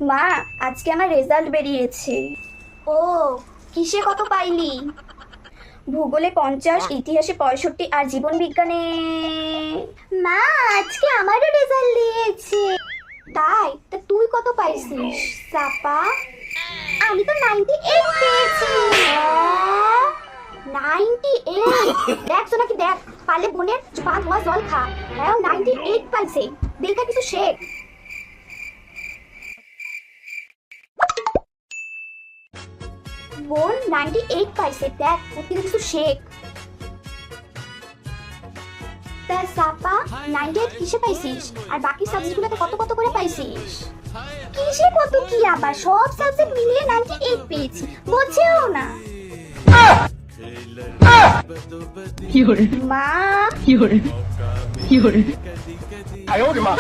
মা, আজকে আমার রেজাল্ট বেরিয়েছে। ও, কিসে কত পাইলি? ভূগোলে 50, ইতিহাসে 65 আর জীবন বিজ্ঞানে। মা, আজকে আমারও রেজাল্ট দিয়েছে। তাই? তা তুই কত পাইছিস চাপা? আমি তো 98 পেয়েছি। 98? দেখছো নাকি? দেখ, পারলে বোনের পা ধোয়া জল খা। হ্যাঁ, 98 পাইছে। দেখা কিছু শেখ। বোন 98 পাইছে, দেখ ওর থেকে কিছু শেখ। তা সাপা 98 কিসে পাইছিস? আর বাকি সাবজেক্টগুলোতে কত কত করে পাইছিস? কিসে কত কি, আবার সব সাবজেক্ট মিলিয়ে 98 পেয়েছি, বুঝছেও না। মা, 有人，哎呦我的妈！